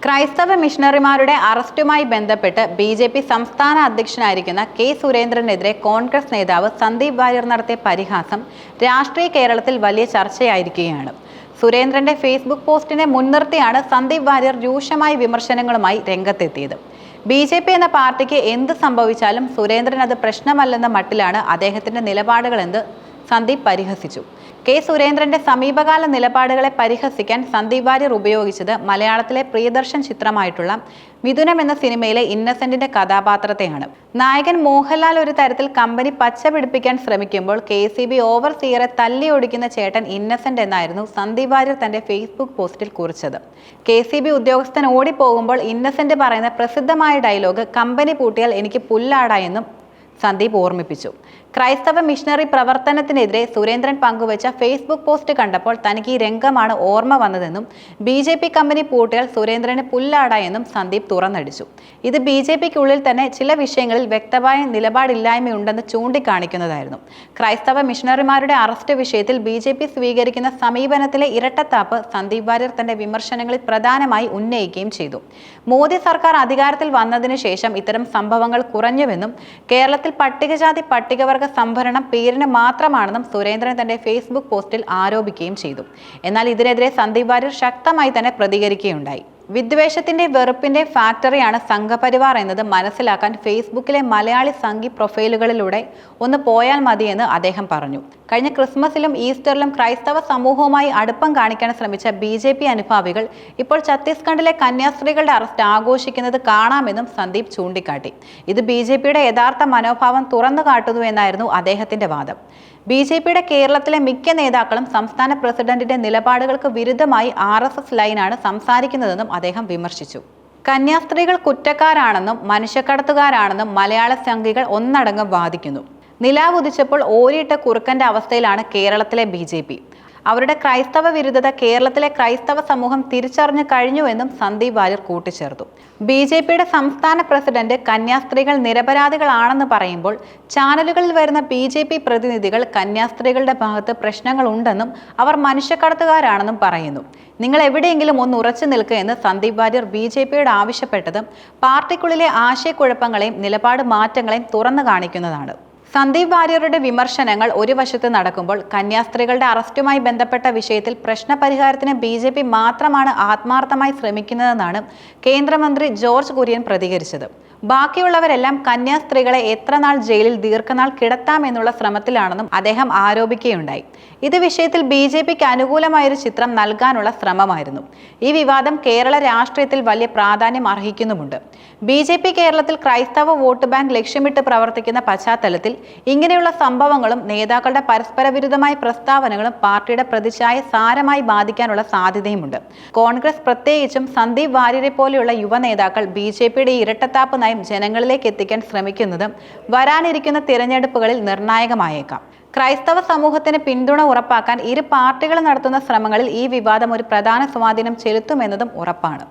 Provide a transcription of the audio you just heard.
ക്രൈസ്തവ മിഷണറിമാരുടെ അറസ്റ്റുമായി ബന്ധപ്പെട്ട് ബി.ജെ.പി. സംസ്ഥാന അധ്യക്ഷനായിരിക്കുന്ന കെ. സുരേന്ദ്രനെതിരെ കോൺഗ്രസ് നേതാവ് സന്ദീപ് വാര്യർ നടത്തിയ പരിഹാസം രാഷ്ട്രീയ കേരളത്തിൽ വലിയ ചർച്ചയായിരിക്കുകയാണ്. സുരേന്ദ്രന്റെ ഫേസ്ബുക്ക് പോസ്റ്റിനെ മുൻനിർത്തിയാണ് സന്ദീപ് വാര്യർ രൂക്ഷമായ വിമർശനങ്ങളുമായി രംഗത്തെത്തിയത്. ബി.ജെ.പി. എന്ന പാർട്ടിക്ക് എന്ത് സംഭവിച്ചാലും സുരേന്ദ്രൻ അത് പ്രശ്നമല്ലെന്ന മട്ടിലാണ് അദ്ദേഹത്തിന്റെ നിലപാടുകളെന്ന് സന്ദീപ് പരിഹസിച്ചു. കെ. സുരേന്ദ്രന്റെ സമീപകാല നിലപാടുകളെ പരിഹസിക്കാൻ സന്ദീപ് വാര്യർ ഉപയോഗിച്ചത് മലയാളത്തിലെ പ്രിയദർശൻ ചിത്രമായിട്ടുള്ള മിഥുനം എന്ന സിനിമയിലെ ഇന്നസെന്റിന്റെ കഥാപാത്രത്തെയാണ്. നായകൻ മോഹൻലാൽ ഒരു തരത്തിൽ കമ്പനി പച്ച പിടിപ്പിക്കാൻ ശ്രമിക്കുമ്പോൾ KCB ഓവർസിയറെ തല്ലി ഒടിക്കുന്ന ചേട്ടൻ ഇന്നസെന്റ് എന്നായിരുന്നു സന്ദീപ് വാര്യർ തന്റെ ഫേസ്ബുക്ക് പോസ്റ്റിൽ കുറിച്ചത്. KCB ഉദ്യോഗസ്ഥൻ ഓടിപ്പോകുമ്പോൾ ഇന്നസെന്റ് പറയുന്ന പ്രസിദ്ധമായ ഡയലോഗ് കമ്പനി പൂട്ടിയാൽ എനിക്ക് പുല്ലാടായെന്നും സന്ദീപ് ഓർമ്മിപ്പിച്ചു. ക്രൈസ്തവ മിഷണറി പ്രവർത്തനത്തിനെതിരെ സുരേന്ദ്രൻ പങ്കുവച്ച ഫേസ്ബുക്ക് പോസ്റ്റ് കണ്ടപ്പോൾ തനിക്ക് ഈ രംഗമാണ് ഓർമ്മ വന്നതെന്നും ബി.ജെ.പി. കമ്പനി പൂട്ടിയാൽ സുരേന്ദ്രന് പുല്ലാടായെന്നും സന്ദീപ് തുറന്നടിച്ചു. ഇത് ബി.ജെ.പിക്കുള്ളിൽ തന്നെ ചില വിഷയങ്ങളിൽ വ്യക്തമായ നിലപാടില്ലായ്മയുണ്ടെന്ന് ചൂണ്ടിക്കാണിക്കുന്നതായിരുന്നു. ക്രൈസ്തവ മിഷണറിമാരുടെ അറസ്റ്റ് വിഷയത്തിൽ ബി.ജെ.പി. സ്വീകരിക്കുന്ന സമീപനത്തിലെ ഇരട്ടത്താപ്പ് സന്ദീപ് വാര്യർ തന്റെ വിമർശനങ്ങളിൽ പ്രധാനമായി ഉന്നയിക്കുകയും ചെയ്തു. മോദി സർക്കാർ അധികാരത്തിൽ വന്നതിന് ശേഷം ഇത്തരം സംഭവങ്ങൾ കുറഞ്ഞുവെന്നും കേരളത്തിൽ പട്ടികജാതി പട്ടികവർഗ സംവരണം പേരിന് മാത്രമാണെന്നും സുരേന്ദ്രൻ തന്റെ ഫേസ്ബുക്ക് പോസ്റ്റിൽ ആരോപിക്കുകയും ചെയ്തു. എന്നാൽ ഇതിനെതിരെ സന്ദീപ് വാര്യർ ശക്തമായി തന്നെ പ്രതികരിക്കുകയുണ്ടായി. വിദ്വേഷത്തിന്റെ വെറുപ്പിന്റെ ഫാക്ടറിയാണ് സംഘപരിവാർ എന്നത് മനസ്സിലാക്കാൻ ഫേസ്ബുക്കിലെ മലയാളി സംഘി പ്രൊഫൈലുകളിലൂടെ ഒന്ന് പോയാൽ മതിയെന്ന് അദ്ദേഹം പറഞ്ഞു. കഴിഞ്ഞ ക്രിസ്മസിലും ഈസ്റ്ററിലും ക്രൈസ്തവ സമൂഹവുമായി അടുപ്പം കാണിക്കാൻ ശ്രമിച്ച ബി.ജെ.പി. അനുഭാവികൾ ഇപ്പോൾ ഛത്തീസ്ഗഡിലെ കന്യാസ്ത്രീകളുടെ അറസ്റ്റ് ആഘോഷിക്കുന്നത് കാണാമെന്നും സന്ദീപ് ചൂണ്ടിക്കാട്ടി. ഇത് ബി.ജെ.പിയുടെ യഥാർത്ഥ മനോഭാവം തുറന്നു കാട്ടുന്നു എന്നായിരുന്നു അദ്ദേഹത്തിന്റെ വാദം. ബി.ജെ.പിയുടെ കേരളത്തിലെ മിക്ക നേതാക്കളും സംസ്ഥാന പ്രസിഡന്റിന്റെ നിലപാടുകൾക്ക് വിരുദ്ധമായി RSS ലൈനാണ് സംസാരിക്കുന്നതെന്നും അദ്ദേഹം വിമർശിച്ചു. കന്യാസ്ത്രീകൾ കുറ്റക്കാരാണെന്നും മനുഷ്യക്കടത്തുകാരാണെന്നും മലയാള സംഘികൾ ഒന്നടങ്കം വാദിക്കുന്നു. നിലാവുദിച്ചപ്പോൾ ഓരിയിട്ട കുറുക്കന്റെ അവസ്ഥയിലാണ് കേരളത്തിലെ ബി.ജെ.പി. അവരുടെ ക്രൈസ്തവ വിരുദ്ധത കേരളത്തിലെ ക്രൈസ്തവ സമൂഹം തിരിച്ചറിഞ്ഞു കഴിഞ്ഞുവെന്നും സന്ദീപ് വാര്യർ കൂട്ടിച്ചേർത്തു. ബി.ജെ.പിയുടെ സംസ്ഥാന പ്രസിഡന്റ് കന്യാസ്ത്രീകൾ നിരപരാധികളാണെന്ന് പറയുമ്പോൾ ചാനലുകളിൽ വരുന്ന ബി.ജെ.പി. പ്രതിനിധികൾ കന്യാസ്ത്രീകളുടെ ഭാഗത്ത് പ്രശ്നങ്ങളുണ്ടെന്നും അവർ മനുഷ്യക്കടത്തുകാരാണെന്നും പറയുന്നു. നിങ്ങൾ എവിടെയെങ്കിലും ഒന്ന് ഉറച്ചു നിൽക്കുക എന്ന് സന്ദീപ് വാര്യർ ബി.ജെ.പിയോട് ആവശ്യപ്പെട്ടത് പാർട്ടിക്കുള്ളിലെ ആശയക്കുഴപ്പങ്ങളെയും നിലപാട് മാറ്റങ്ങളെയും തുറന്നു കാണിക്കുന്നതാണ്. സന്ദീപ് വാര്യരുടെ വിമർശനങ്ങൾ ഒരു വശത്ത് നടക്കുമ്പോൾ കന്യാസ്ത്രീകളുടെ അറസ്റ്റുമായി ബന്ധപ്പെട്ട വിഷയത്തിൽ പ്രശ്നപരിഹാരത്തിന് ബി.ജെ.പി. മാത്രമാണ് ആത്മാർത്ഥമായി ശ്രമിക്കുന്നതെന്നാണ് കേന്ദ്രമന്ത്രി ജോർജ് കുര്യൻ പ്രതികരിച്ചത്. ബാക്കിയുള്ളവരെല്ലാം കന്യാസ്ത്രീകളെ എത്ര നാൾ ജയിലിൽ ദീർഘനാൾ കിടത്താമെന്നുള്ള ശ്രമത്തിലാണെന്നും അദ്ദേഹം ആരോപിക്കുകയുണ്ടായി. ഇത് വിഷയത്തിൽ ബി.ജെ.പിക്ക് അനുകൂലമായൊരു ചിത്രം നൽകാനുള്ള ശ്രമമായിരുന്നു. ഈ വിവാദം കേരള രാഷ്ട്രീയത്തിൽ വലിയ പ്രാധാന്യം അർഹിക്കുന്നുമുണ്ട്. ബി.ജെ.പി. കേരളത്തിൽ ക്രൈസ്തവ വോട്ട് ബാങ്ക് ലക്ഷ്യമിട്ട് പ്രവർത്തിക്കുന്ന പശ്ചാത്തലത്തിൽ ഇങ്ങനെയുള്ള സംഭവങ്ങളും നേതാക്കളുടെ പരസ്പര വിരുദ്ധമായ പ്രസ്താവനകളും പാർട്ടിയുടെ പ്രതിച്ഛായ സാരമായി ബാധിക്കാനുള്ള സാധ്യതയുമുണ്ട്. കോൺഗ്രസ് പ്രത്യേകിച്ചും സന്ദീപ് വാര്യരെ പോലെയുള്ള യുവ നേതാക്കൾ ബി.ജെ.പിയുടെ ഇരട്ടത്താപ്പ് നയം ജനങ്ങളിലേക്ക് എത്തിക്കാൻ ശ്രമിക്കുന്നത് വരാനിരിക്കുന്ന തിരഞ്ഞെടുപ്പുകളിൽ നിർണായകമായേക്കാം. ക്രൈസ്തവ സമൂഹത്തിന് പിന്തുണ ഉറപ്പാക്കാൻ ഇരു പാർട്ടികളും നടത്തുന്ന ശ്രമങ്ങളിൽ ഈ വിവാദം ഒരു പ്രധാന സ്വാധീനം ചെലുത്തുമെന്നതും ഉറപ്പാണ്.